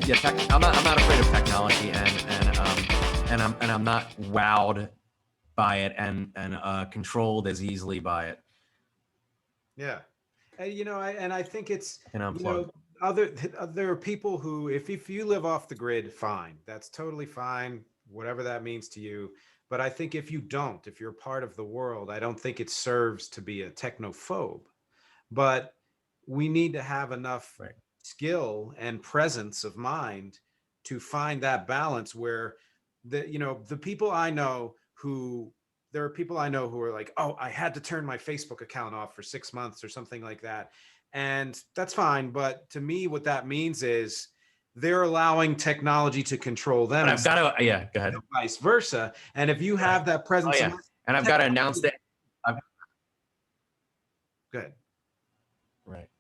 Yeah, I'm not afraid of technology, and I'm not wowed by it and controlled as easily by it. Yeah. And, I think it's, And unplug. there are people who, if you live off the grid, fine, that's totally fine, whatever that means to you. But I think if you don't, if you're part of the world, I don't think it serves to be a technophobe. But we need to have enough Right. skill and presence of mind to find that balance where the people I know who there are people I know who are like, oh, I had to turn my Facebook account off for 6 months or something like that. And that's fine. But to me, what that means is they're allowing technology to control them But I've got to, yeah, go ahead. vice versa. And if you have that Oh, presence of yeah. mind, And I've got to announce that. good. Right.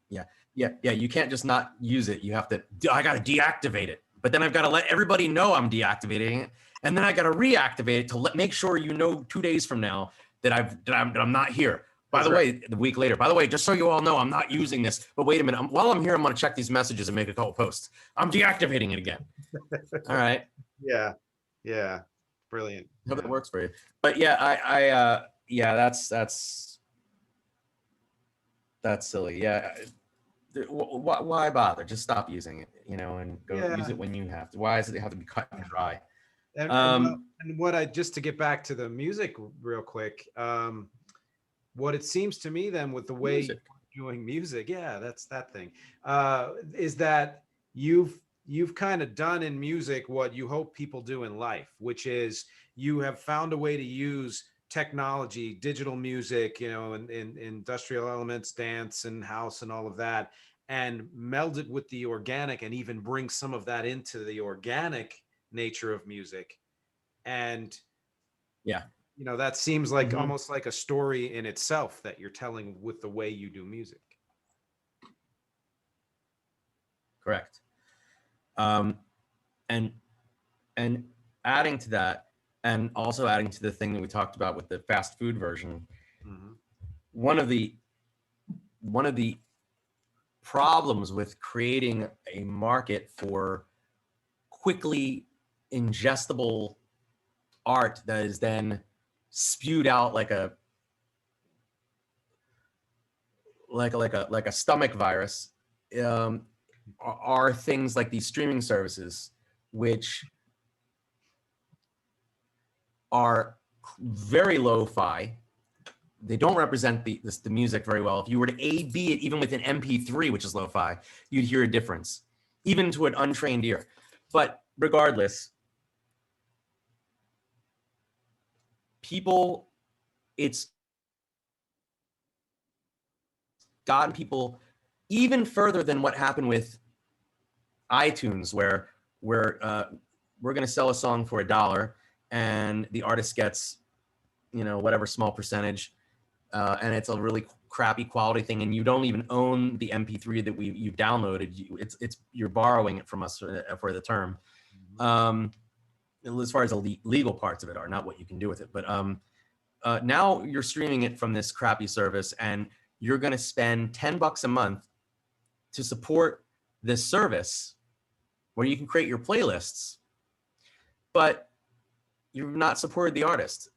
Yeah. Yeah. You can't just not use it. You have to, I got to deactivate it. But then I've got to let everybody know I'm deactivating it. And then I got to reactivate it to make sure 2 days from now that I'm not here. By the way, the week later, by the way, just so you all know, I'm not using this. But wait a minute. While I'm here, I'm going to check these messages and make a couple posts. I'm deactivating it again. All right. Yeah. Yeah. Brilliant. Hope that works for you. But yeah, yeah, that's silly. Yeah. Why bother? Just stop using it, and go use it when you have to. Why does it have to be cut and dry? And what just to get back to the music real quick, what it seems to me then with the way you're doing music, yeah, that's that thing, is that you've kind of done in music what you hope people do in life, which is you have found a way to use technology, digital music, and industrial elements, dance and house and all of that, and meld it with the organic and even bring some of that into the organic nature of music. And yeah, that seems like almost like a story in itself that you're telling with the way you do music. Correct. And adding to that, and also adding to the thing that we talked about with the fast food version, one of the problems with creating a market for quickly ingestible art that is then spewed out like a stomach virus, are things like these streaming services, which are very lo-fi. They don't represent the music very well. If you were to A/B it, even with an MP3, which is lo-fi, you'd hear a difference, even to an untrained ear. But regardless, it's gotten people even further than what happened with iTunes, where we're going to sell a song for $1 and the artist gets, whatever small percentage, and it's a really crappy quality thing, and you don't even own the MP3 that you've downloaded. You're borrowing it from us for the term. As far as the legal parts of it are, not what you can do with it. But now you're streaming it from this crappy service, and you're going to spend $10 a month to support this service where you can create your playlists, but you've not supported the artist.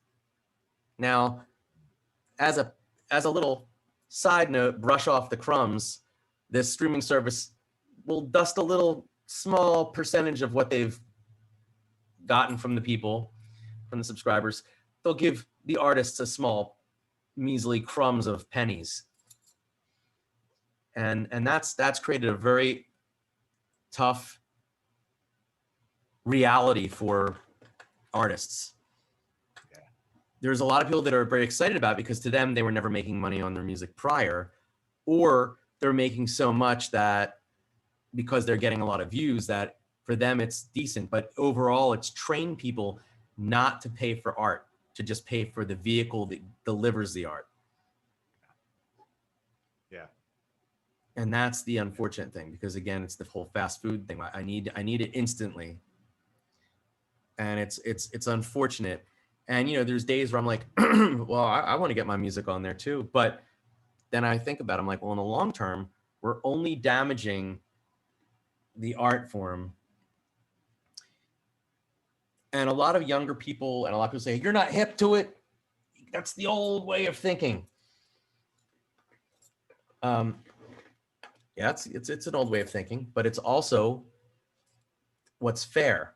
Now, as a little side note, brush off the crumbs, this streaming service will dust a little small percentage of what they've gotten from the people, from the subscribers. They'll give the artists a small, measly crumbs of pennies. And that's created a very tough reality for artists. Yeah. There's a lot of people that are very excited about it because to them, they were never making money on their music prior, or they're making so much that because they're getting a lot of views that for them it's decent. But overall, it's trained people not to pay for art, to just pay for the vehicle that delivers the art. Yeah. And that's the unfortunate thing, because again, it's the whole fast food thing. I need it instantly. And it's unfortunate. And there's days where I'm like, well, I want to get my music on there too. But then I think about it, I'm like, well, in the long term, we're only damaging the art form. And a lot of younger people and a lot of people say, you're not hip to it. That's the old way of thinking. Yeah, it's an old way of thinking, but it's also what's fair.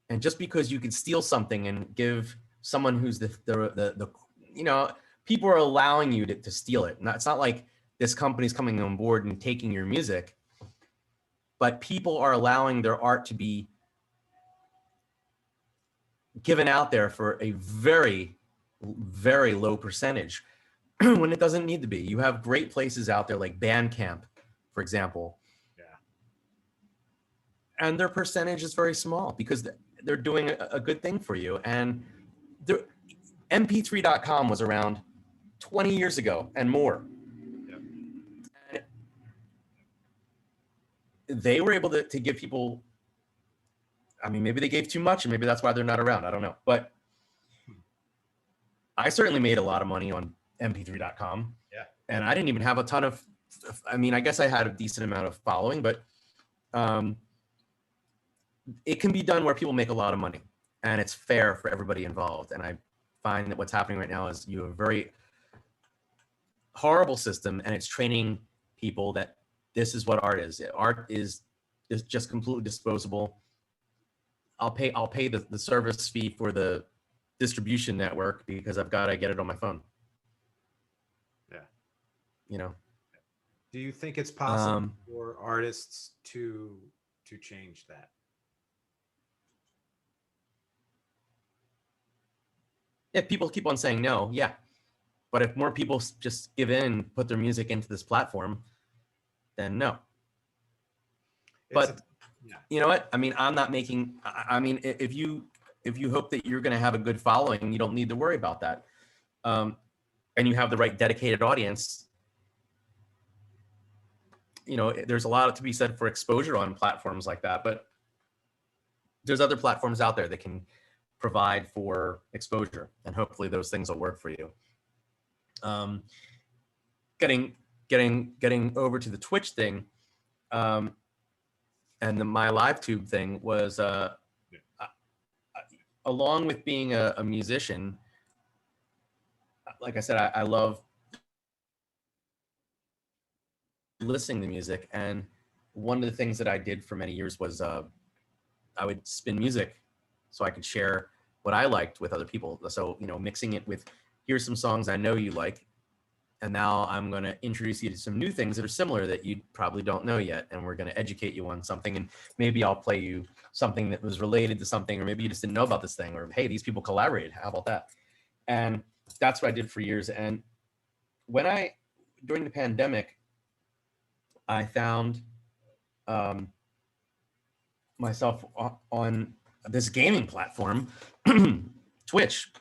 And just because you can steal something and give someone who's the you know, people are allowing you to steal it. It's not like this company's coming on board and taking your music, but people are allowing their art to be given out there for a very, very low percentage when it doesn't need to be. You have great places out there like Bandcamp, for example. Yeah. And their percentage is very small because they're doing a good thing for you. And mp3.com was around 20 years ago and more. Yep. And they were able to give people, I mean, maybe they gave too much and maybe that's why they're not around. I don't know. But I certainly made a lot of money on mp3.com. Yeah. And I didn't even have a ton of, I mean, I guess I had a decent amount of following, but it can be done where people make a lot of money and it's fair for everybody involved. And I find that what's happening right now is you have a very horrible system and it's training people that this is what art is. Art is just completely disposable. I'll pay the service fee for the distribution network because I've got to get it on my phone. Yeah. You know. Do you think it's possible for artists to change that? If people keep on saying no, yeah. But if more people just give in and put their music into this platform, then no. But you know what? I mean, I'm not making, I mean, if you hope that you're going to have a good following, you don't need to worry about that. And you have the right dedicated audience. You know, there's a lot to be said for exposure on platforms like that, but there's other platforms out there that can provide for exposure, and hopefully those things will work for you. Getting over to the Twitch thing, and the MyLiveTube thing was, along with being a musician, like I said, I love listening to music, and one of the things that I did for many years was I would spin music so I could share what I liked with other people. So, you know, mixing it with, here's some songs I know you like, and now I'm going to introduce you to some new things that are similar that you probably don't know yet, and we're going to educate you on something, and maybe I'll play you something that was related to something, or maybe you just didn't know about this thing, or hey, these people collaborated, how about that? And that's what I did for years. And when during the pandemic, I found myself on this gaming platform, Twitch,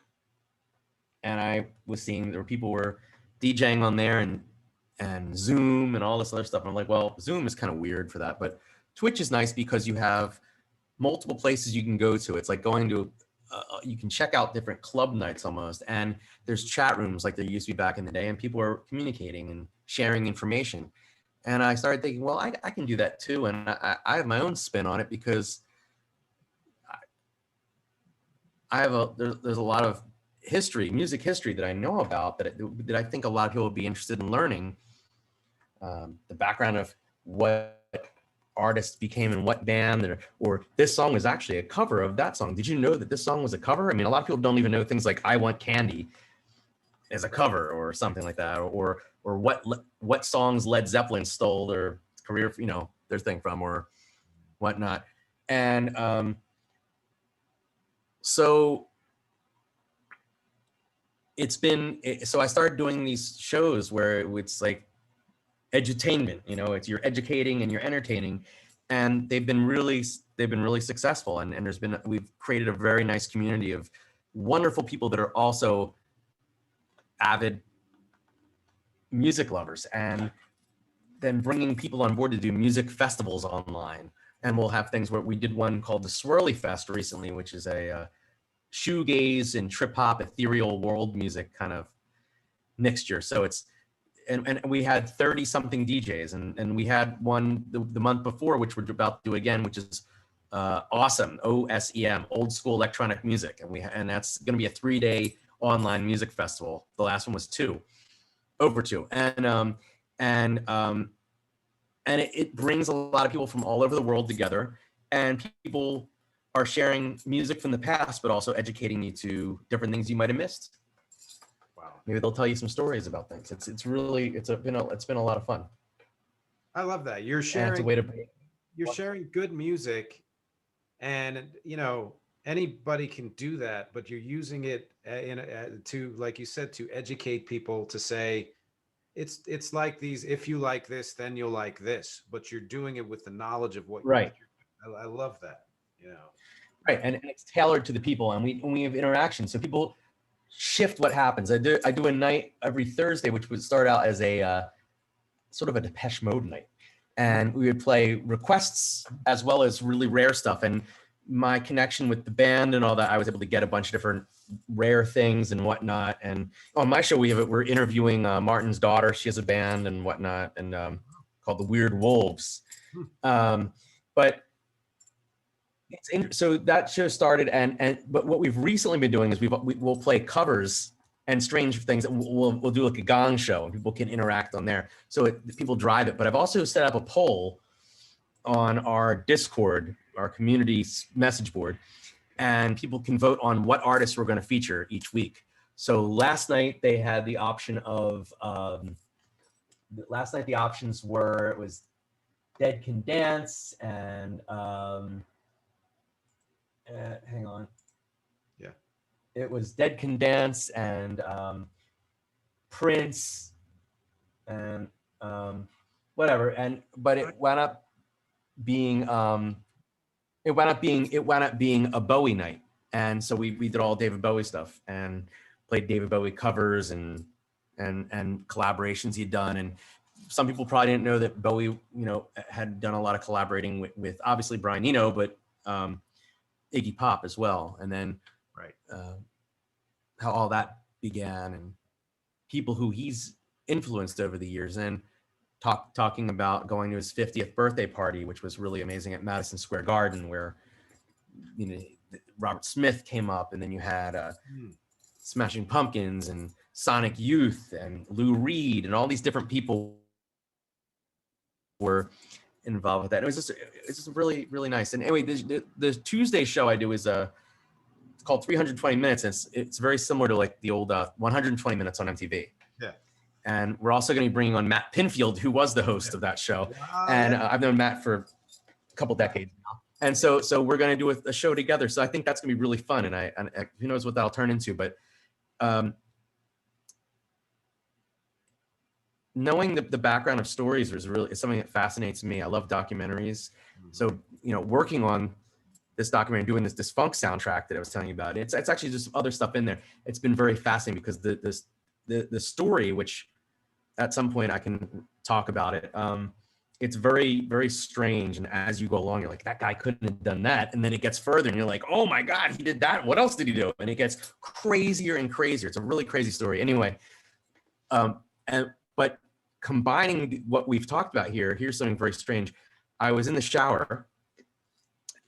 and I was seeing there were people were DJing on there and Zoom and all this other stuff. And I'm like, well, Zoom is kind of weird for that, but Twitch is nice because you have multiple places you can go to. It's like going to you can check out different club nights almost, and there's chat rooms like there used to be back in the day, and people are communicating and sharing information. And I started thinking, well, I can do that too. And I have my own spin on it because there's a lot of music history that I know about that I think a lot of people would be interested in learning. The background of what artists became in what band, or this song is actually a cover of that song. Did you know that this song was a cover? I mean, a lot of people don't even know things like I Want Candy as a cover or something like that, or what songs Led Zeppelin stole their career, you know, their thing from, or whatnot. And so I started doing these shows where it's like edutainment, you know, it's you're educating and you're entertaining, and they've been really successful. And we've created a very nice community of wonderful people that are also avid music lovers, and then bringing people on board to do music festivals online. And we'll have things where we did one called the Swirly Fest recently, which is a shoegaze and trip hop ethereal world music kind of mixture. So and we had 30 something DJs, and we had one the month before, which we're about to do again, which is awesome. OSEM, Old School Electronic Music. And that's going to be a 3-day online music festival. The last one was over two. And it brings a lot of people from all over the world together, and people are sharing music from the past, but also educating you to different things you might have missed. Wow. Maybe they'll tell you some stories about things. It's been a lot of fun. I love that. You're And it's a way to you're sharing good music, and anybody can do that, but you're using it to, like you said, to educate people, to say it's like these, if you like this, then you'll like this, but you're doing it with the knowledge of what right. I love that. Right, and it's tailored to the people, and we have interaction, so people shift what happens. I do a night every Thursday, which would start out as a sort of a Depeche Mode night, and we would play requests as well as really rare stuff. And my connection with the band and all that, I was able to get a bunch of different rare things and whatnot. And on my show, we're interviewing Martin's daughter. She has a band and whatnot, and called the Weird Wolves. But so that show started, but what we've recently been doing is we'll play covers and strange things. We'll do like a gong show, and people can interact on there. So people drive it. But I've also set up a poll on our Discord, our community message board, and people can vote on what artists we're going to feature each week. So last night they had the option of the options were, it was Dead Can Dance and hang on. Yeah. It was Dead Can Dance and Prince and whatever. But it wound up being a Bowie night. And so we did all David Bowie stuff and played David Bowie covers and collaborations he'd done. And some people probably didn't know that Bowie, had done a lot of collaborating with obviously Brian Eno, but Iggy Pop as well. And then how all that began, and people who he's influenced over the years, and talking about going to his 50th birthday party, which was really amazing, at Madison Square Garden, where Robert Smith came up, and then you had Smashing Pumpkins and Sonic Youth and Lou Reed, and all these different people were involved with that. It's just really, really nice. And anyway, the Tuesday show I do is it's called 320 Minutes. And it's very similar to like the old 120 Minutes on MTV. Yeah. And we're also going to be bringing on Matt Pinfield, who was the host of that show. And I've known Matt for a couple decades now. And so we're going to do a show together. So I think that's going to be really fun. And who knows what that'll turn into, but knowing the background of stories is something that fascinates me. I love documentaries. So, working on this documentary, doing this funk soundtrack that I was telling you about, it's actually just other stuff in there. It's been very fascinating because the story, which at some point I can talk about it, it's very, very strange. And as you go along, you're like, that guy couldn't have done that. And then it gets further and you're like, oh my God, he did that. What else did he do? And it gets crazier and crazier. It's a really crazy story. Anyway, but combining what we've talked about here's something very strange. I was in the shower,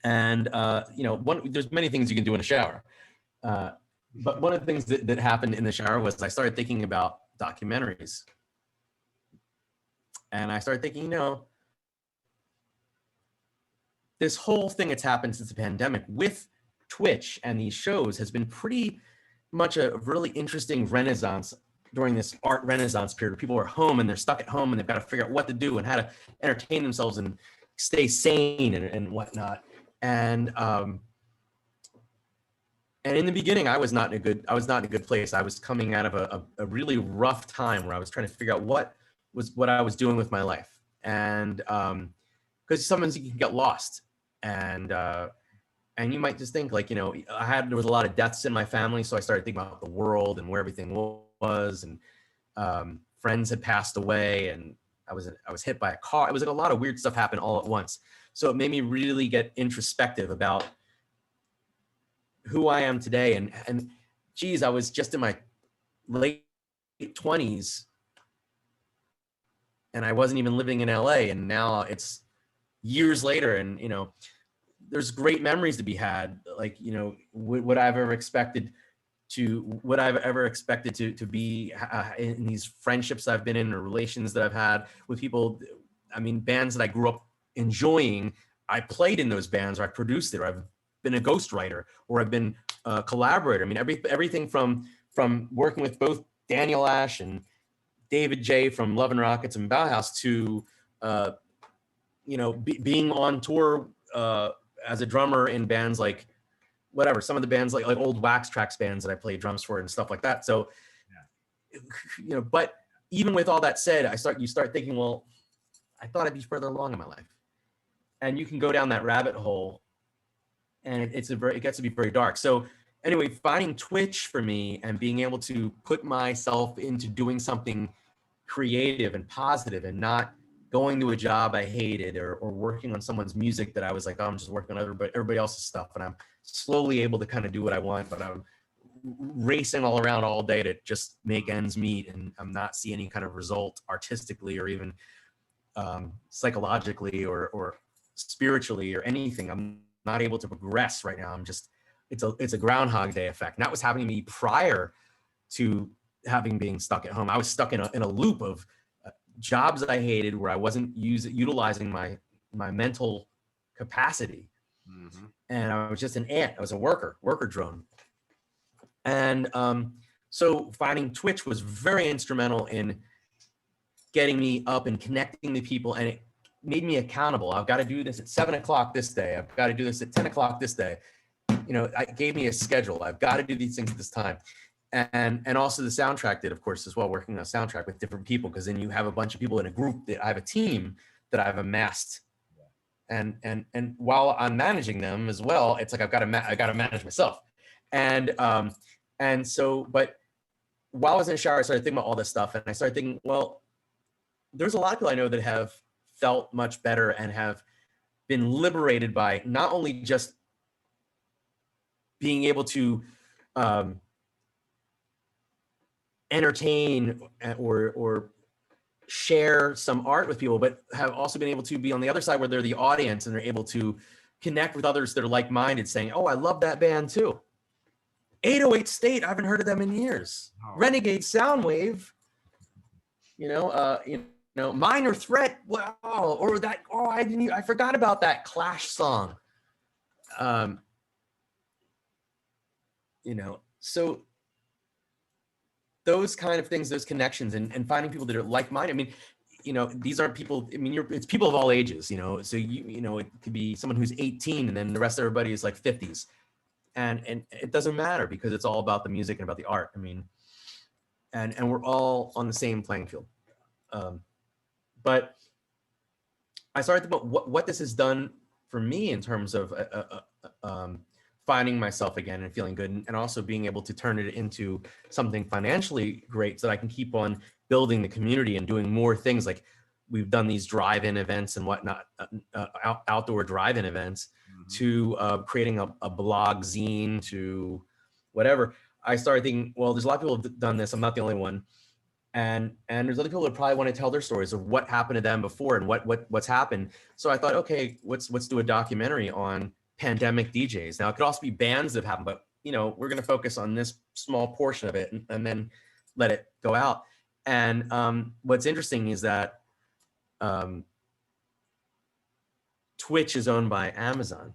and there's many things you can do in a shower. But one of the things that happened in the shower was I started thinking about documentaries. And I started thinking, this whole thing that's happened since the pandemic with Twitch and these shows has been pretty much a really interesting renaissance during this art renaissance period where people are home and they're stuck at home and they've got to figure out what to do and how to entertain themselves and stay sane and whatnot. And in the beginning, I was not in a good place. I was coming out of a really rough time where I was trying to figure out what I was doing with my life. And because sometimes you can get lost, and you might just think like, there was a lot of deaths in my family. So I started thinking about the world and where everything was, and friends had passed away, and I was hit by a car. It was like a lot of weird stuff happened all at once. So it made me really get introspective about who I am today. And geez, I was just in my late 20s and I wasn't even living in LA, and now it's years later, and there's great memories to be had. Like, would I've ever expected to be in these friendships I've been in, or relations that I've had with people. I mean, bands that I grew up enjoying, I played in those bands, or I produced it, or I've been a ghostwriter, or I've been a collaborator. I mean, everything from working with both Daniel Ash and David J from Love and Rockets and Bauhaus to, being on tour as a drummer in bands like whatever, some of the bands like old Wax Trax bands that I played drums for and stuff like that. So, but even with all that said, you start thinking, well, I thought I'd be further along in my life, and you can go down that rabbit hole, and it gets to be very dark. So anyway, finding Twitch for me and being able to put myself into doing something creative and positive, and not going to a job I hated, or working on someone's music that I was like, oh, I'm just working on everybody else's stuff, and I'm slowly able to kind of do what I want, but I'm racing all around all day to just make ends meet, and I'm not seeing any kind of result artistically, or even psychologically, or spiritually, or anything. I'm not able to progress right now. It's a Groundhog Day effect. And that was happening to me prior to being stuck at home. I was stuck in a loop of jobs I hated, where I wasn't utilizing my mental capacity. Mm-hmm. And I was just an ant. I was a worker drone. And so finding Twitch was very instrumental in getting me up and connecting to people, and it made me accountable. I've got to do this at 7 o'clock this day. I've got to do this at 10 o'clock this day. It gave me a schedule. I've got to do these things at this time. And also the soundtrack did, of course, as well, working on a soundtrack with different people, because then you have a bunch of people in a group. That I have a team that I've amassed, and while I'm managing them as well, it's like I got to manage myself, and so, but while I was in the shower, I started thinking about all this stuff, and I started thinking, well, there's a lot of people I know that have felt much better and have been liberated by not only just being able to entertain or share some art with people, but have also been able to be on the other side, where they're the audience and they're able to connect with others that are like-minded, saying, oh, I love that band too. 808 State, I haven't heard of them in years. Oh. Renegade Soundwave, Minor Threat, wow, or that, I forgot about that Clash song. So those kind of things, those connections, and finding people that are like-minded. I mean, these aren't people, it's people of all ages, so it could be someone who's 18 and then the rest of everybody is like 50s. And it doesn't matter, because it's all about the music and about the art. I mean, and we're all on the same playing field. But I started to think about what this has done for me in terms of finding myself again and feeling good, and also being able to turn it into something financially great, so that I can keep on building the community and doing more things. Like we've done these drive-in events and whatnot, outdoor drive-in events, mm-hmm. to creating a blog zine, to whatever. I started thinking, well, there's a lot of people who have done this. I'm not the only one. And there's other people that probably want to tell their stories of what happened to them before and what's happened. So I thought, okay, let's do a documentary on pandemic DJs. Now it could also be bands that have happened, but we're going to focus on this small portion of it and then let it go out. And what's interesting is that Twitch is owned by Amazon.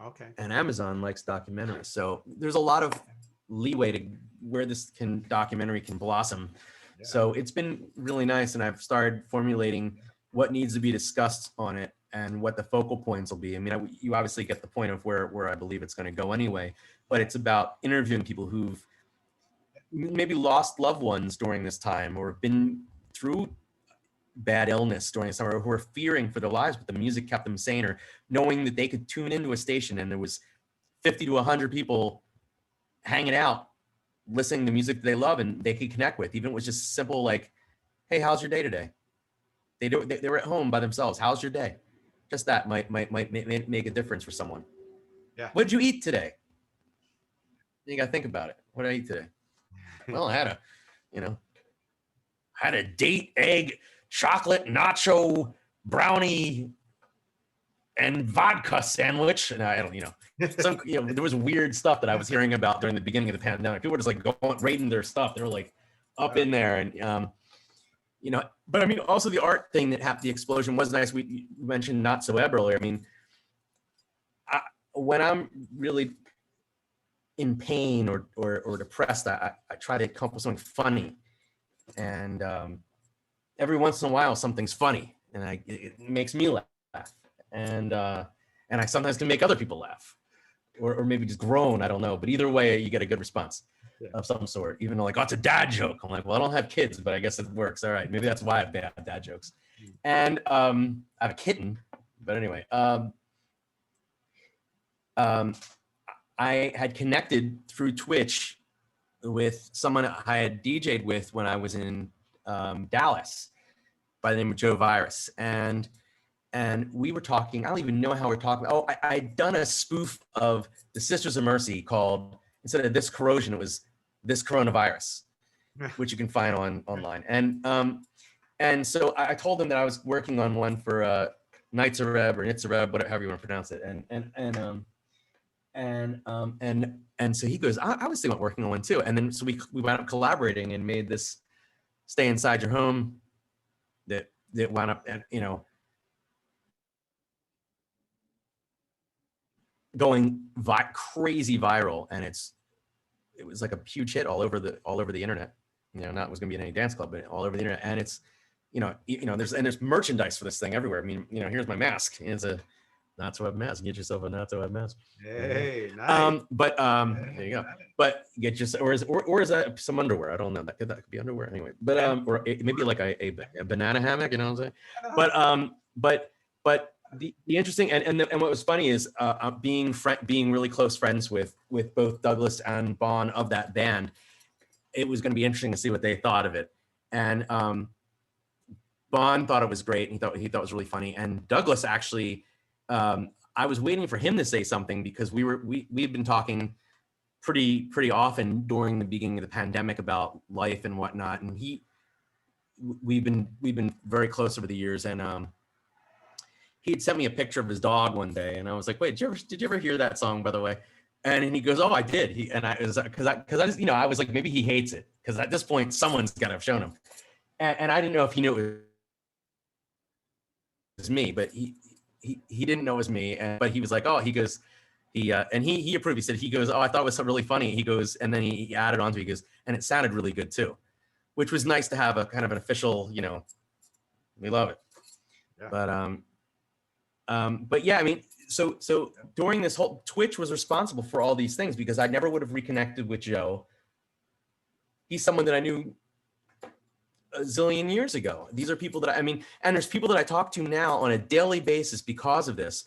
Okay. And Amazon likes documentaries. So there's a lot of leeway to where this documentary can blossom. Yeah. So it's been really nice, and I've started formulating what needs to be discussed on it and what the focal points will be. I mean, you obviously get the point of where I believe it's going to go anyway, but it's about interviewing people who've maybe lost loved ones during this time, or been through bad illness during the summer, who are fearing for their lives, but the music kept them sane, or knowing that they could tune into a station and there was 50 to 100 people hanging out, listening to music that they love and they could connect with. Even it was just simple, like, hey, how's your day today? They were at home by themselves. How's your day? Just that might make a difference for someone. Yeah. What did you eat today? You got to think about it. What did I eat today? Well, I had a date egg chocolate nacho brownie and vodka sandwich. And I don't, there was weird stuff that I was hearing about during the beginning of the pandemic. People were just like going rating their stuff. They were like up in there, and but I mean, also the art thing that happened, the explosion was nice. We mentioned Not-So Ebb earlier. I mean, when I'm really in pain or depressed, I try to come up with something funny, and every once in a while something's funny, and it makes me laugh, and I sometimes can make other people laugh, or maybe just groan. I don't know, but either way, you get a good response of some sort. Even though like, oh, it's a dad joke. I'm like, well, I don't have kids, but I guess it works. All right, maybe that's why I have bad dad jokes. And I have a kitten, but anyway. I had connected through Twitch with someone I had DJ'd with when I was in Dallas by the name of Joe Virus. And we were talking, I don't even know how we're talking. Oh, I'd done a spoof of the Sisters of Mercy called, instead of This Corrosion, it was This Coronavirus, which you can find online. And so I told them that I was working on one for Nitzer Ebb or Nitzer Ebb, whatever you want to pronounce it. And so he goes, I was thinking about working on one too. And then so we wound up collaborating and made this Stay Inside Your Home that wound up, going crazy viral, and it was like a huge hit all over the internet. Not was gonna be in any dance club, but all over the internet. And it's there's merchandise for this thing everywhere. I mean, here's my mask. It's a Not-So Ebb mask. Get yourself a Not-So Ebb mask. Hey, nice. There you go. But get your or is that some underwear? I don't know. That could be underwear anyway. But or maybe like a banana hammock. You know what I'm saying? But the interesting and what was funny is being really close friends with both Douglas and Bon of that band. It was going to be interesting to see what they thought of it. And Bon thought it was great. And he thought it was really funny. And Douglas actually. I was waiting for him to say something because we've been talking pretty often during the beginning of the pandemic about life and whatnot, and we've been very close over the years. And he had sent me a picture of his dog one day, and I was like, wait, did you ever hear that song, by the way? And he goes, oh, I did. Because I just I was like, maybe he hates it because at this point someone's got to have shown him, and I didn't know if he knew it was me, but he didn't know it was me, but he was like, oh, he goes, he approved. He said, he goes, oh, I thought it was so really funny. He goes, and then he added on to it, he goes, and it sounded really good too, which was nice to have a kind of an official, we love it. Yeah. But yeah, I mean, so during this whole, Twitch was responsible for all these things because I never would have reconnected with Joe. He's someone that I knew a zillion years ago. These are people that and there's people that I talk to now on a daily basis because of this.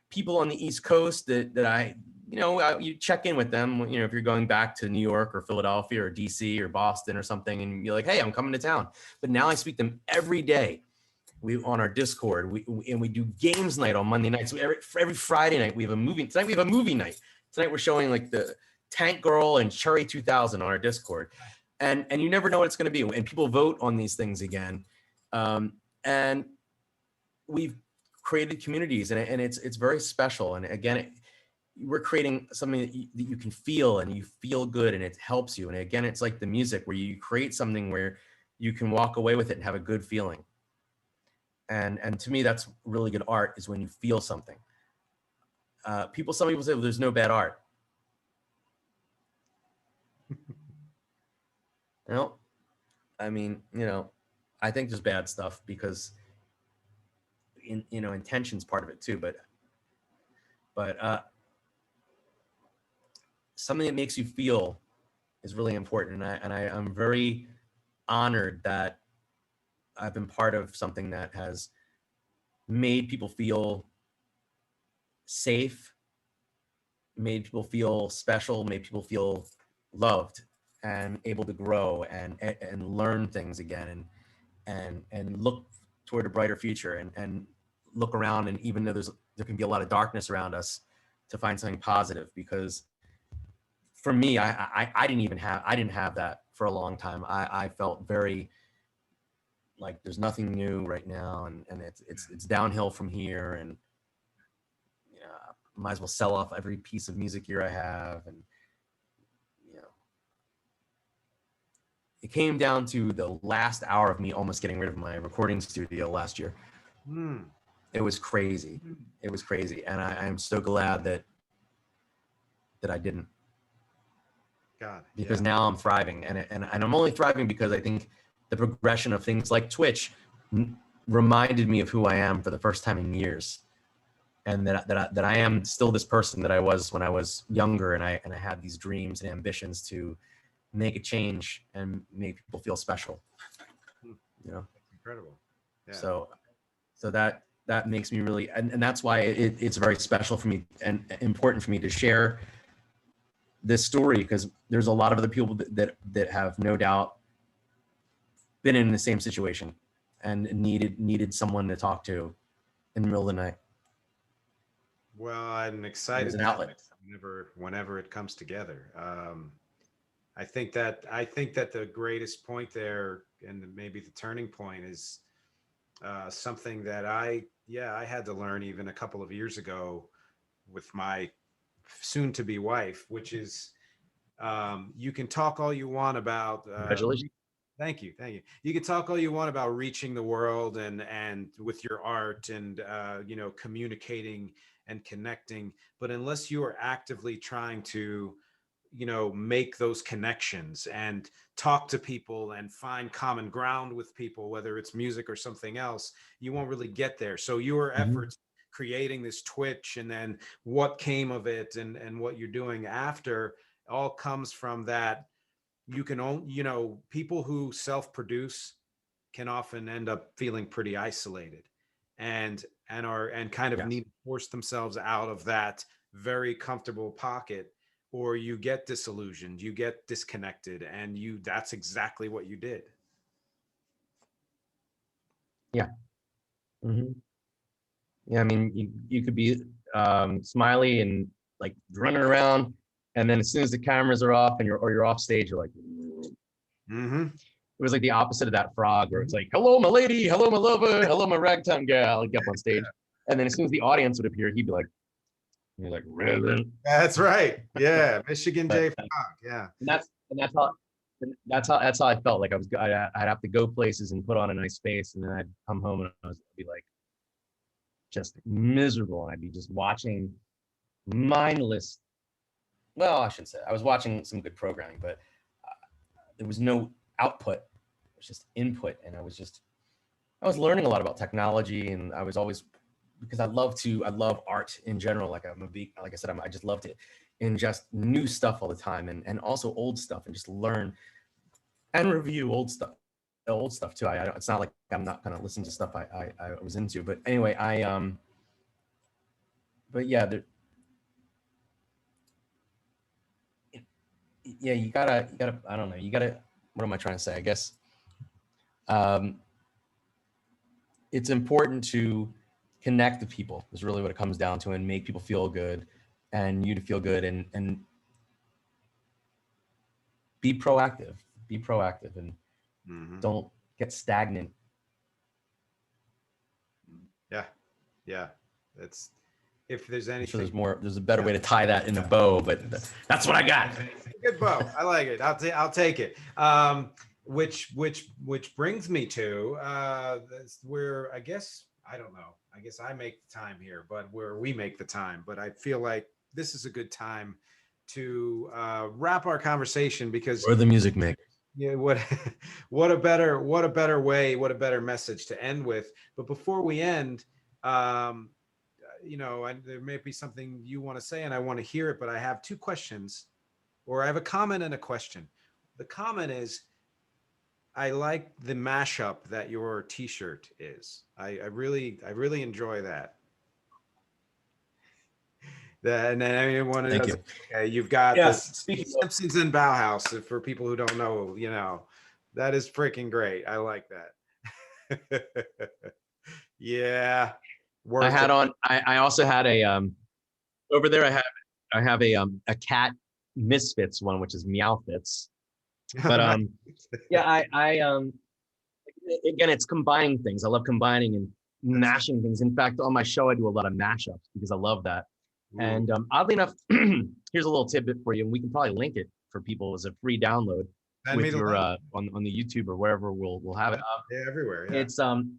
People on the East Coast that I, you check in with them, if you're going back to New York or Philadelphia or DC or Boston or something, and you're like, hey, I'm coming to town. But now I speak to them every day. We on our Discord, we do games night on Monday nights. So every Friday night we have a movie. Tonight we have a movie night. Tonight we're showing like the Tank Girl and Cherry 2000 on our Discord. And you never know what it's going to be. And people vote on these things again. And we've created communities, and it's very special. And again, we're creating something that you can feel, and you feel good, and it helps you. And again, it's like the music where you create something where you can walk away with it and have a good feeling. And to me, that's really good art, is when you feel something. Some people say, well, there's no bad art. No, I mean, I think there's bad stuff because intention's part of it too, but something that makes you feel is really important. And I'm very honored that I've been part of something that has made people feel safe, made people feel special, made people feel loved and able to grow and learn things again and look toward a brighter future and look around, and even though there can be a lot of darkness around us, to find something positive. Because for me, I didn't have that for a long time. I felt very like there's nothing new right now, and it's downhill from here, and you know, I might as well sell off every piece of music gear I have. And you know, it came down to the last hour of me almost getting rid of my recording studio last year. It was crazy. It was crazy, and I'm so glad that I didn't. God, because now I'm thriving, and I'm only thriving because I think the progression of things like Twitch reminded me of who I am for the first time in years, and that I am still this person that I was when I was younger, and I had these dreams and ambitions to make a change and make people feel special. You know, that's incredible. Yeah. So that makes me really, and that's why it's very special for me and important for me to share this story, because there's a lot of other people that have no doubt been in the same situation and needed someone to talk to in the middle of the night. Well, I'm excited. As an outlet. Whenever it comes together. I think that the greatest point there, and maybe the turning point, is something that I had to learn even a couple of years ago with my soon-to-be wife, which is you can talk all you want about. Congratulations. Thank you. You can talk all you want about reaching the world and with your art and you know, communicating and connecting, but unless you are actively trying to, you know, make those connections and talk to people and find common ground with people, whether it's music or something else, you won't really get there. So your efforts creating this Twitch, and then what came of it, and what you're doing after, all comes from that. You can only, you know, people who self-produce can often end up feeling pretty isolated, and kind of need to force themselves out of that very comfortable pocket, or you get disillusioned, you get disconnected, and that's exactly what you did. Yeah. Yeah, I mean, you could be smiley and like running around, and then as soon as the cameras are off and you're off stage, you're like, It was like the opposite of that frog, where it's like, hello, my lady, hello, my lover, hello, my ragtime gal, like up on stage. And then as soon as the audience would appear, he'd be like, really? That's right. Yeah, Michigan J Frog. Yeah, And that's how I felt. Like I'd have to go places and put on a nice face, and then I'd come home and I'd be like just miserable, and I'd be just watching mindless. Well, I shouldn't say I was watching some good programming, but there was no output. It was just input, and I was learning a lot about technology, and I was always, because I love art in general. Like like I said, I just loved it, and just new stuff all the time, and also old stuff, and just learn and review old stuff too. It's not like I'm not gonna listen to stuff I was into, but anyway, but yeah, yeah, you gotta, I don't know, what am I trying to say? I guess it's important to connect with people is really what it comes down to, and make people feel good, and you to feel good, and be proactive, and don't get stagnant. Yeah. That's, if there's anything. I'm sure there's a better way to tie that in a bow, but that's what I got. Good bow. I like it. I'll take it. Which brings me to where, I guess, I don't know. I guess I make the time here, but where we make the time. But I feel like this is a good time to wrap our conversation, because We're the music makers. Yeah, what a better way, what a better message to end with. But before we end, you know, there may be something you want to say, and I want to hear it. But I have two questions, or I have a comment and a question. The comment is, I like the mashup that your T-shirt is. I really enjoy that. And then everyone knows, you. Okay, you've got Yes, the Simpsons and Bauhaus. For people who don't know, you know, that is freaking great. I like that. Yeah. I had on. I also had a over there. I have a cat Misfits one, which is Meow Fits. But yeah, I again, it's combining things. I love combining and mashing things. In fact, on my show, I do a lot of mashups because I love that. Ooh. And oddly enough, here's a little tidbit for you, and we can probably link it for people as a free download with your on the YouTube or wherever we'll have it up. Yeah, everywhere. Yeah.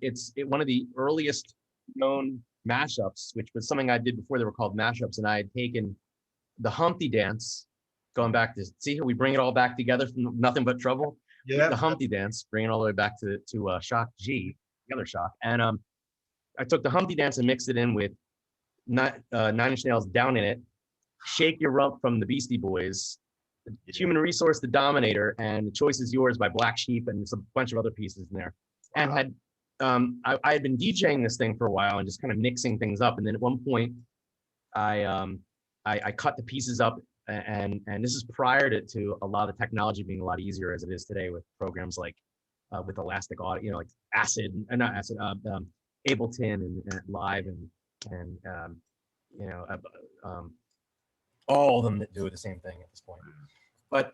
It's one of the earliest known mashups, which was something I did before they were called mashups, and I had taken the Humpty Dance, going back to see how we bring it all back together from Nothing But Trouble. Yeah. The Humpty Dance, bring it all the way back to Shok G, the other Shok, and I took the Humpty Dance and mixed it in with Nine Inch Nails Down in It, Shake Your Rump from the Beastie Boys, Human Resource, The Dominator, and The Choice Is Yours by Black Sheep, and there's a bunch of other pieces in there. And had I had been DJing this thing for a while and just kind of mixing things up. And then at one point, I cut the pieces up, and this is prior to a lot of the technology being a lot easier as it is today with programs like with Elastic Audio, like ASCII, not ASCII, Ableton and Live and all of them that do the same thing at this point. But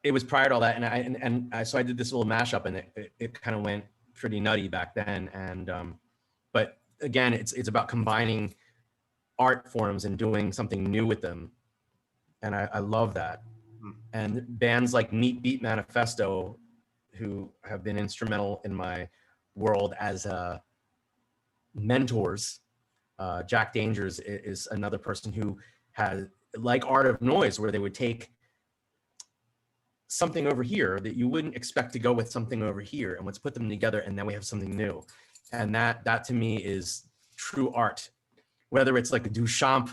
it was prior to all that, and so I did this little mashup, and it kind of went pretty nutty back then. And but again, it's about combining art forms and doing something new with them, and I love that. And bands like Neat Beat Manifesto, who have been instrumental in my world as mentors. Jack Dangers is another person who has, like Art of Noise, where they would take something over here that you wouldn't expect to go with something over here, and let's put them together, and then we have something new. And that to me is true art. Whether it's like a Duchamp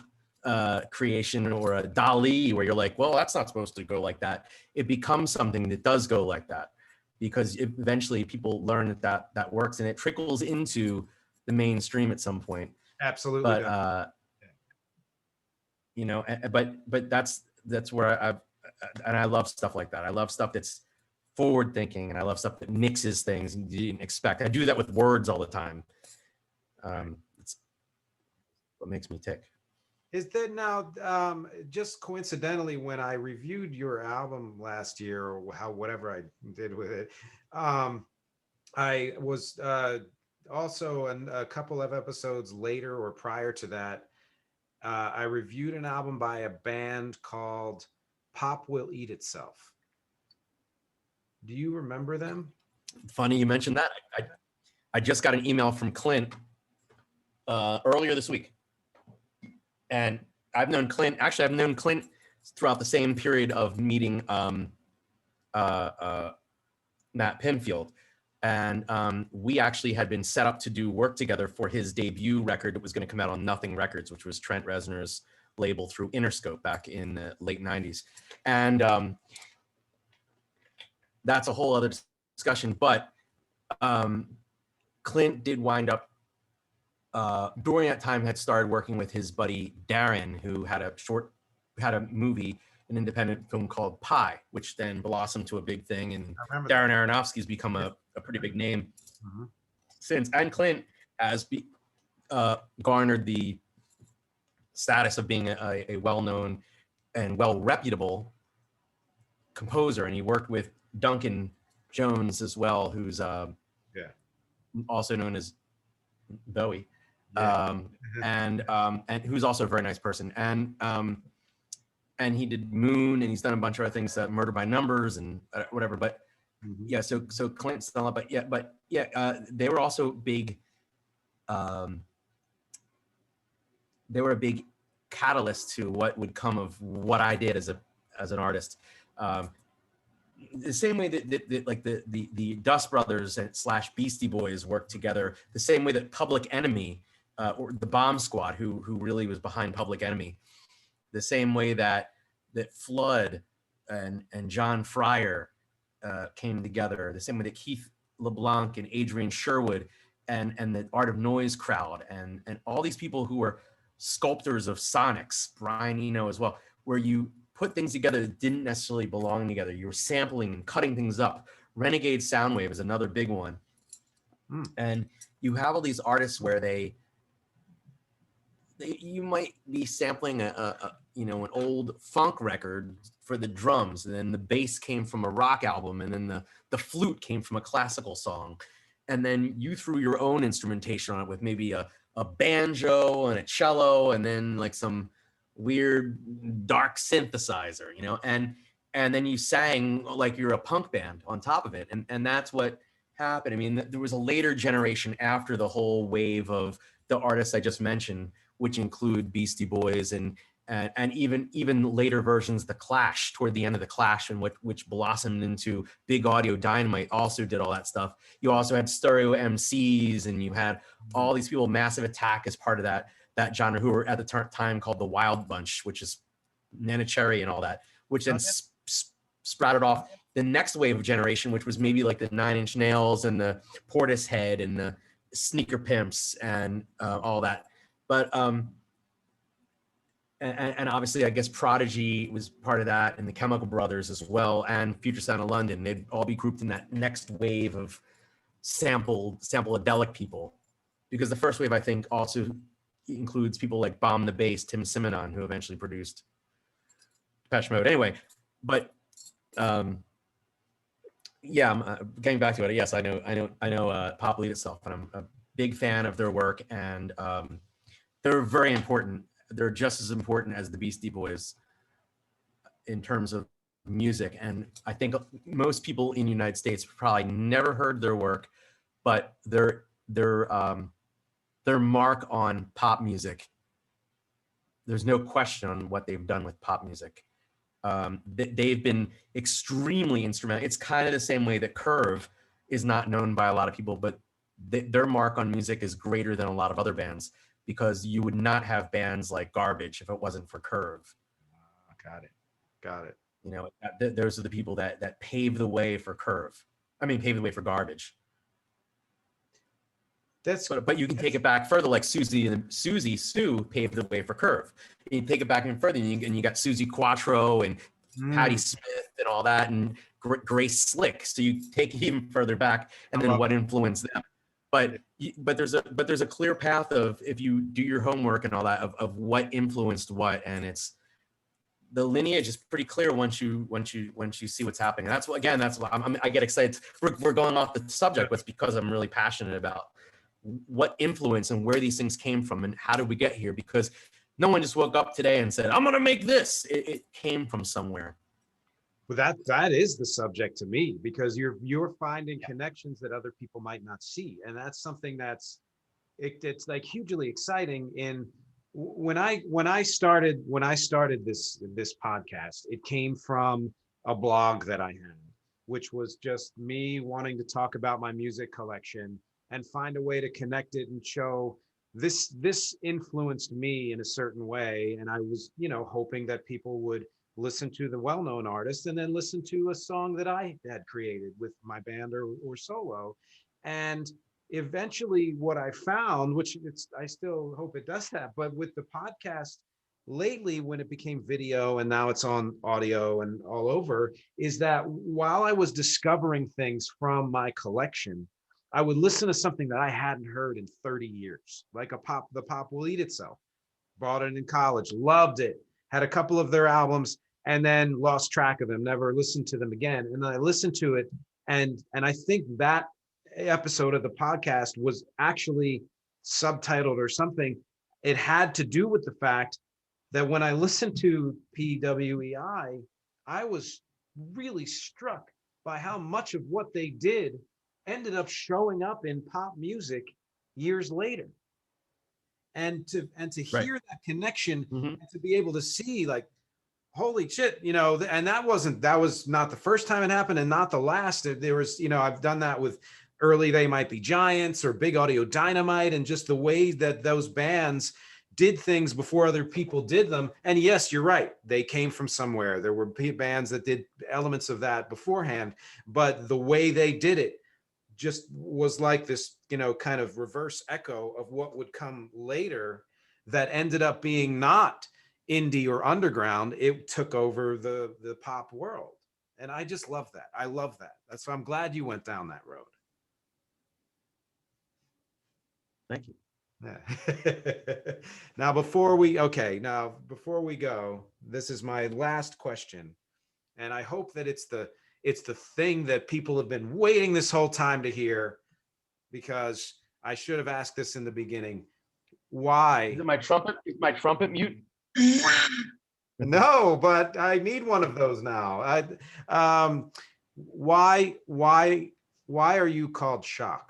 creation or a Dali, where you're like, well, that's not supposed to go like that. It becomes something that does go like that, because eventually people learn that works, and it trickles into the mainstream at some point. Absolutely. But but that's where I love stuff like that. I love stuff that's forward thinking, and I love stuff that mixes things you didn't expect. I do that with words all the time. It's what makes me tick. Is that now just coincidentally, when I reviewed your album last year, or whatever I did with it, I was also a couple of episodes later or prior to that, I reviewed an album by a band called Pop Will Eat Itself. Do you remember them? Funny you mentioned that. I just got an email from Clint earlier this week. And I've known Clint throughout the same period of meeting Matt Pinfield. And we actually had been set up to do work together for his debut record that was going to come out on Nothing Records, which was Trent Reznor's label through Interscope back in the late 90s. And that's a whole other discussion. But Clint did wind up, during that time, had started working with his buddy Darren, who had a movie, an independent film called Pi, which then blossomed to a big thing. And Darren Aronofsky's become a pretty big name since. And Clint has garnered the status of being a well-known and well-reputable composer. And he worked with Duncan Jones as well, who's also known as Bowie. And who's also a very nice person. And he did Moon, and he's done a bunch of other things, Murder by Numbers and whatever. But yeah, so Clint's done a lot. But they were also big. They were a big catalyst to what would come of what I did as an artist. The same way that like the Dust Brothers and / Beastie Boys worked together, the same way that Public Enemy or the Bomb Squad, who really was behind Public Enemy, the same way that Flood and John Fryer came together, the same way that Keith LeBlanc and Adrian Sherwood and the Art of Noise crowd and all these people who were sculptors of sonics, Brian Eno as well, where you put things together that didn't necessarily belong together. You were sampling and cutting things up. Renegade Soundwave is another big one. And you have all these artists where you might be sampling a you know, an old funk record for the drums, and then the bass came from a rock album, and then the flute came from a classical song, and then you threw your own instrumentation on it with maybe a banjo and a cello, and then like some weird dark synthesizer, you know, and then you sang like you're a punk band on top of it, and that's what happened. I mean, there was a later generation after the whole wave of the artists I just mentioned, which include Beastie Boys and even later versions, The Clash, toward the end of The Clash, and which blossomed into Big Audio Dynamite, also did all that stuff. You also had stereo MCs, and you had all these people. Massive Attack as part of that genre, who were at the time called the Wild Bunch, which is Nana Cherry and all that, which then sprouted off the next wave of generation, which was maybe like the Nine Inch Nails and the Portishead and the Sneaker Pimps and all that. But and obviously, I guess Prodigy was part of that, and the Chemical Brothers as well, and Future Sound of London. They'd all be grouped in that next wave of sample-adelic people, because the first wave, I think, also includes people like Bomb the Bass, Tim Simonon, who eventually produced Depeche Mode. Anyway, but yeah, I'm getting back to it. Yes, I know Pop Lead Itself, and I'm a big fan of their work, and they're very important. They're just as important as the Beastie Boys in terms of music. And I think most people in the United States probably never heard their work, but their mark on pop music, there's no question on what they've done with pop music. They've been extremely instrumental. It's kind of the same way that Curve is not known by a lot of people, but their mark on music is greater than a lot of other bands, because you would not have bands like Garbage if it wasn't for Curve. Got it. You know, those are the people that paved the way for Curve. I mean, paved the way for Garbage. But you can take it back further, like Susie Sue paved the way for Curve. You take it back even further, and you got Susie Quattro and Patti Smith and all that, and Grace Slick. So you take it even further back, and then what influenced them. But there's a clear path of, if you do your homework and all that, of what influenced what, and it's, the lineage is pretty clear once you see what's happening. And that's what, again, that's why I get excited. We're going off the subject, but it's because I'm really passionate about what influence and where these things came from and how did we get here, because no one just woke up today and said, I'm gonna make this. It came from somewhere. Well, that is the subject to me, because you're finding connections that other people might not see, and that's something that's it's like hugely exciting. In when I started this podcast, it came from a blog that I had, which was just me wanting to talk about my music collection and find a way to connect it and show this influenced me in a certain way, and I was, hoping that people would listen to the well-known artist and then listen to a song that I had created with my band or solo. And eventually what I found, which I still hope it does that, but with the podcast lately, when it became video and now it's on audio and all over, is that while I was discovering things from my collection, I would listen to something that I hadn't heard in 30 years, like the Pop Will Eat Itself. Bought it in college, loved it, had a couple of their albums, and then lost track of them, never listened to them again. And then I listened to it, and I think that episode of the podcast was actually subtitled or something. It had to do with the fact that when I listened to PWEI, I was really struck by how much of what they did ended up showing up in pop music years later. And to hear that connection, and to be able to see, like, holy shit, and that was not the first time it happened, and not the last. There was, I've done that with early They Might Be Giants or Big Audio Dynamite, and just the way that those bands did things before other people did them. And yes, you're right, they came from somewhere. There were bands that did elements of that beforehand, but the way they did it just was like this, kind of reverse echo of what would come later, that ended up being not indie or underground. It took over the pop world. And I just love that. I love that. That's why I'm glad you went down that road. Thank you. Yeah. Now, before we go, this is my last question, and I hope that it's the thing that people have been waiting this whole time to hear, because I should have asked this in the beginning. Why? Is it my trumpet? Is my trumpet mute? No, but I need one of those now. Why are you called Shok?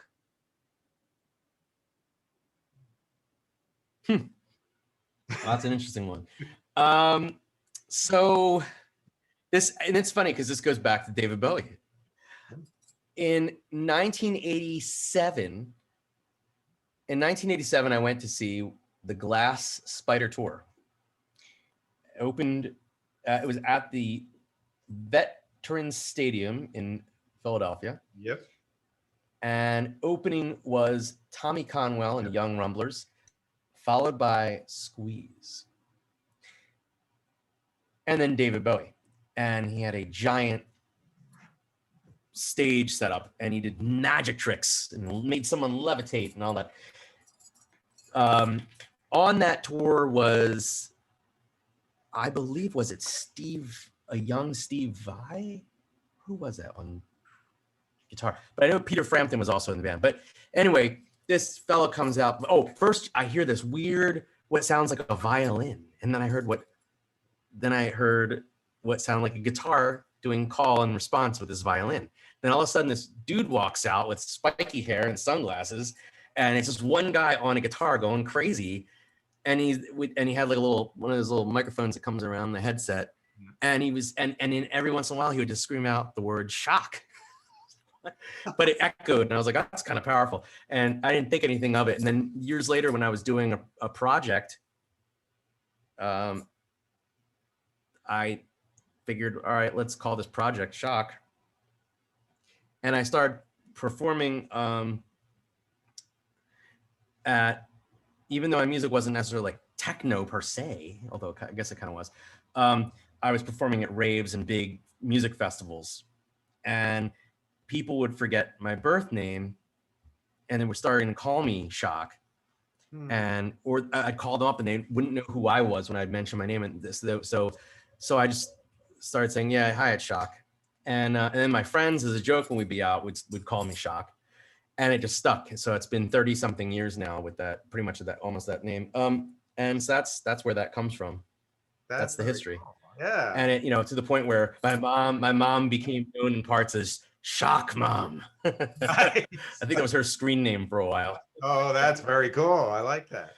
Well, that's an interesting one. So this, and it's funny because this goes back to David Bowie. In 1987, I went to see the Glass Spider Tour. It opened, it was at the Veterans Stadium in Philadelphia. Yep. And opening was Tommy Conwell and the Young Rumblers, followed by Squeeze. And then David Bowie. And he had a giant stage set up, and he did magic tricks and made someone levitate and all that. On that tour was, I believe, was it a young Steve Vai? Who was that on guitar? But I know Peter Frampton was also in the band. But anyway, this fellow comes out. Oh, first I hear this weird, what sounds like a violin. And then I heard what sounded like a guitar doing call and response with his violin. Then all of a sudden this dude walks out with spiky hair and sunglasses, and it's just one guy on a guitar going crazy. And he had like one of those little microphones that comes around the headset. And he was, and in every once in a while he would just scream out the word "shock." But it echoed, and I was like, that's kind of powerful. And I didn't think anything of it. And then years later, when I was doing a project, I figured, all right, let's call this project Shok. And I started performing even though my music wasn't necessarily like techno per se, although I guess it kind of was, I was performing at raves and big music festivals. And people would forget my birth name, and they were starting to call me Shok. Or I'd call them up and they wouldn't know who I was when I'd mention my name. And so I just started saying, yeah, hi, it's Shok. And then my friends, as a joke, when we'd be out, would call me Shok. And it just stuck. So it's been 30 something years now with that, pretty much almost that name. And so that's where that comes from. That's the history. Cool. Yeah. And it, to the point where my mom became known in parts as Shok Mom. Nice. I think that was her screen name for a while. Oh, that's very cool. I like that.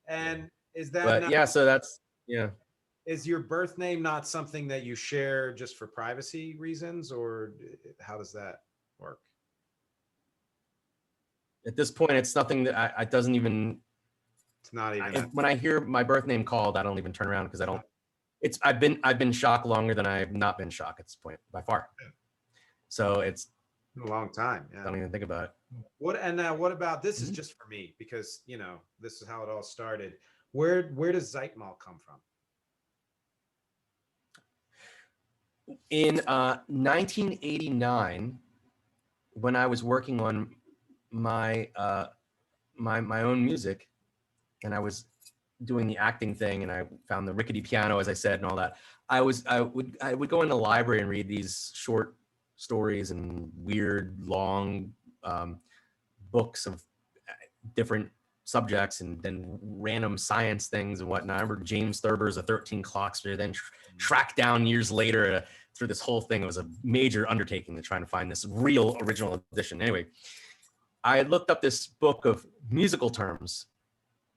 And is that? But so that's, yeah. Is your birth name not something that you share just for privacy reasons, or how does that work? At this point, it's something that I doesn't even. It's not even. When I hear my birth name called, I don't even turn around because I don't. I've been Shok longer than I've not been Shok at this point by far. Yeah. So it's a long time. Yeah. I don't even think about it. What about this? Is just for me, because this is how it all started. Where does Zeitmal come from? In 1989, when I was working on my my own music, and I was doing the acting thing, and I found the rickety piano, as I said, and all that. I would go in the library and read these short stories and weird long books of different subjects, and then random science things and whatnot. I remember James Thurber's A 13 Clockster, then tracked down years later through this whole thing. It was a major undertaking to try and find this real original edition. Anyway, I had looked up this book of musical terms,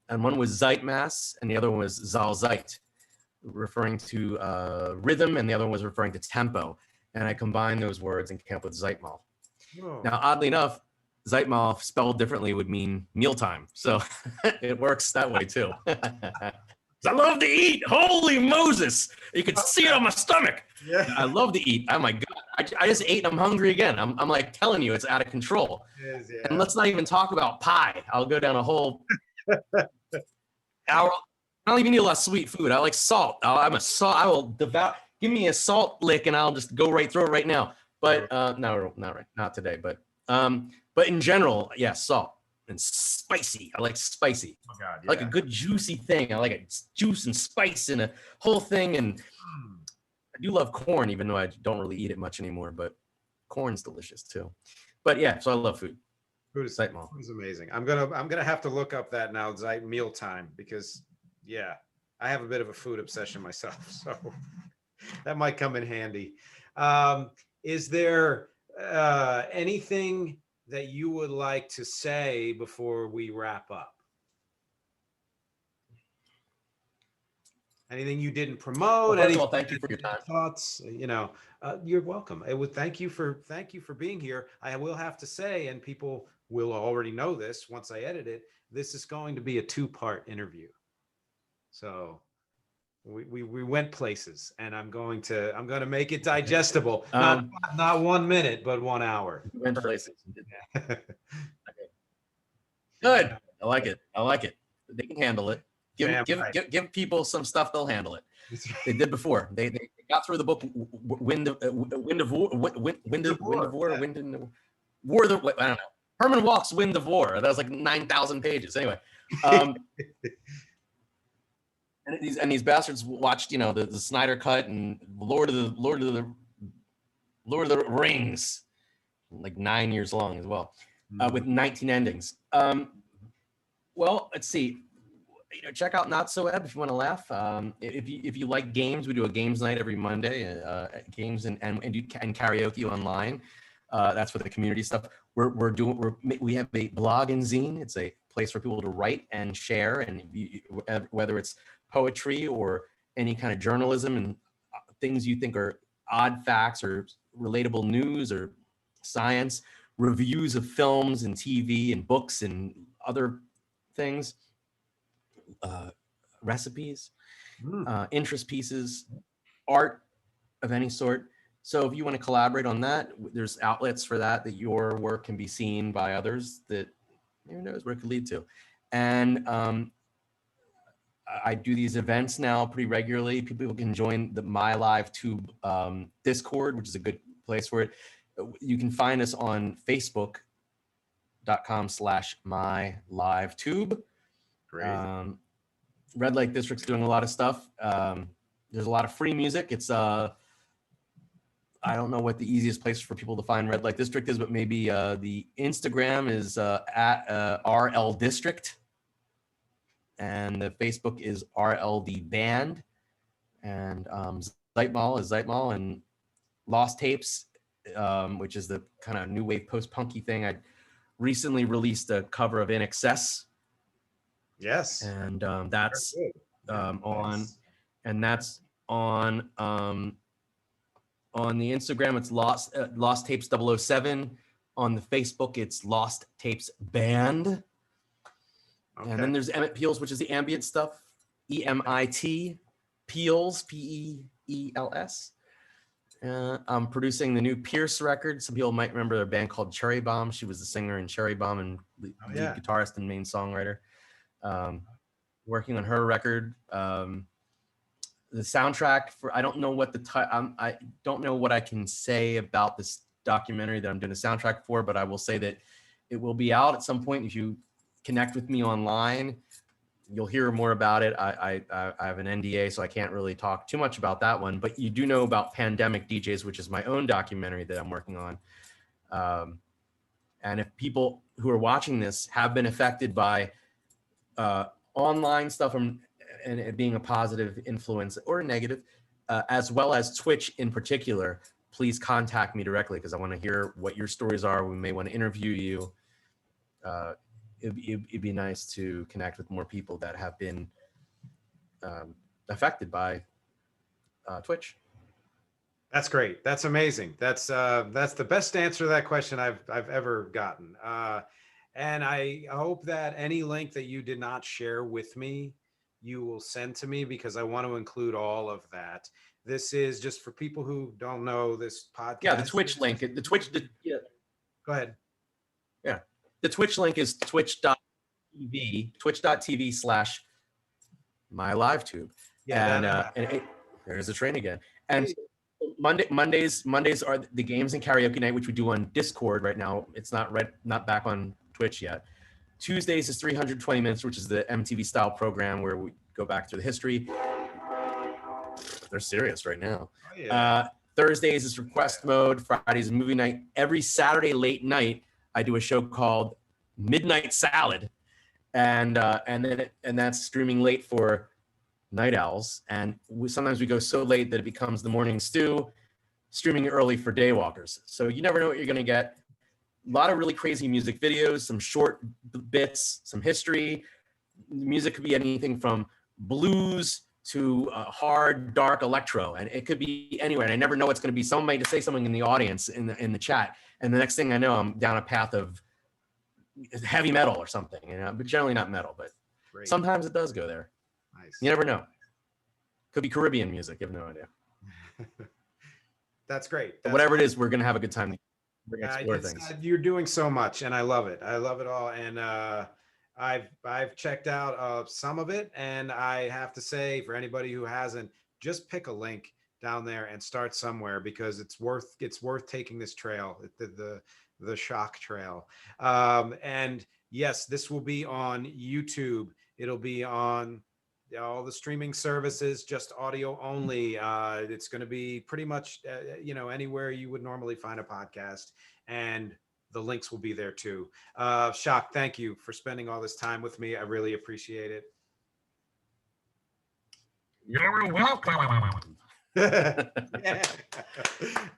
and one was Zeitmaß and the other one was Zahlzeit, referring to rhythm, and the other one was referring to tempo. And I combined those words and came up with Zeitmal. Whoa. Now, oddly enough, Zeitmal spelled differently would mean mealtime. So it works that way too. I love to eat. Holy Moses. You can see it on my stomach. Yeah. I love to eat. Oh my God. I just ate and I'm hungry again. I'm like telling you, it's out of control. It is, yeah. And let's not even talk about pie. I'll go down a whole hour. I don't even need a lot of sweet food. I like salt. I will devour. Give me a salt lick and I'll just go right through it right now. But no, not today. But in general, yes, salt. and spicy. I like spicy. Oh God, I like a good juicy thing. I like it juice and spice in a whole thing. And I do love corn, even though I don't really eat it much anymore, but corn's delicious too. But yeah, so I love food. Food is amazing. I'm gonna have to look up that now, mealtime, because yeah, I have a bit of a food obsession myself, so that might come in handy. Is there anything that you would like to say before we wrap up? Anything you didn't promote? Well, first of all, thank you for your time. Thoughts? You're welcome. It would thank you for being here. I will have to say, and people will already know this once I edit it, this is going to be a 2-part interview. So we went places, and I'm going to make it digestible. Not 1 minute, but 1 hour. We went places. Okay. Good. I like it. They can handle it. Give people some stuff, they'll handle it. They did before. They got through the book Wind of War. I don't know. Herman Walk's Wind of War. That was like 9,000 pages. Anyway, and these bastards watched, the Snyder Cut and Lord of the Rings, like 9 years long as well, with 19 endings. Well, let's see. Check out Not-So Ebb if you want to laugh. If you like games, we do a games night every Monday. Games and karaoke online. That's for the community stuff. We have a blog and zine. It's a place for people to write and share, and whether it's poetry or any kind of journalism and things you think are odd facts or relatable news or science, reviews of films and TV and books and other things, recipes, interest pieces, art of any sort. So if you want to collaborate on that, there's outlets for that your work can be seen by others that who knows where it could lead to. And I do these events now pretty regularly. People can join the MyLiveTube Discord, which is a good place for it. You can find us on Facebook.com/MyLiveTube. Great. Red Lake District's doing a lot of stuff. There's a lot of free music. It's I don't know what the easiest place for people to find Red Lake District is, but maybe the Instagram is at RL District, and the Facebook is RLD Band, and Zeitmal is Zeitmal, and Lost Tapes, which is the kind of new wave post-punky thing. I recently released a cover of In Excess. Yes. And that's on, and that's on the Instagram, it's Lost Tapes 007. On the Facebook, it's Lost Tapes Band. Okay. And then there's Emmett Peels, which is the ambient stuff. EMIT Peels, Peels. I'm producing the new Pierce record. Some people might remember a band called Cherry Bomb. She was the singer in Cherry Bomb and lead guitarist and main songwriter. Working on her record. The soundtrack for, I don't know what I don't know what I can say about this documentary that I'm doing a soundtrack for, but I will say that it will be out at some point. If you connect with me online, you'll hear more about it. I have an NDA, so I can't really talk too much about that one, but you do know about Pandemic DJs, which is my own documentary that I'm working on. And if people who are watching this have been affected by online stuff and it being a positive influence or a negative, as well as Twitch in particular, please contact me directly because I want to hear what your stories are. We may want to interview you. It'd be nice to connect with more people that have been affected by Twitch. That's great. That's amazing. That's the best answer to that question I've ever gotten. And I hope that any link that you did not share with me, you will send to me, because I want to include all of that. This is just for people who don't know this podcast. Yeah, the Twitch link. The Twitch. Yeah. Go ahead. Yeah, the Twitch link is twitch.tv/MyLiveTube. Yeah, and there's the train again. And Mondays are the games and karaoke night, which we do on Discord right now. It's not back on Twitch yet. Tuesdays is 320 minutes, which is the MTV style program where we go back through the history. They're serious right now. Oh, yeah. Thursdays is request mode. Fridays is movie night. Every Saturday late night, I do a show called Midnight Salad, and that's streaming late for night owls. And sometimes we go so late that it becomes the morning stew, streaming early for daywalkers. So you never know what you're going to get. A lot of really crazy music videos, some short bits, some history. Music could be anything from blues to hard, dark electro, and it could be anywhere. And I never know what's going to be. Someone might say something in the audience, in the chat, and the next thing I know, I'm down a path of heavy metal or something. But generally not metal. But Great. sometimes it does go there. Nice. You never know. Could be Caribbean music. You have no idea. That's great. Whatever it is, we're going to have a good time. We're going to explore things. You're doing so much, and I love it. I love it all, and I've checked out some of it, and I have to say, for anybody who hasn't, just pick a link down there and start somewhere, because it's worth taking this trail, the Shok trail. And yes, this will be on YouTube. It'll be on all the streaming services, just audio only. It's going to be pretty much anywhere you would normally find a podcast, and the links will be there too. Shok, thank you for spending all this time with me. I really appreciate it. You're welcome. Yeah.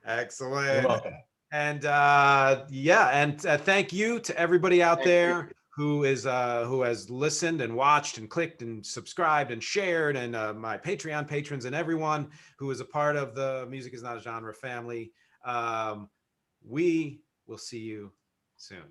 Excellent. You're welcome. And thank you to everybody out there who has listened and watched and clicked and subscribed and shared, and my Patreon patrons and everyone who is a part of the Music Is Not a Genre family. We will see you soon.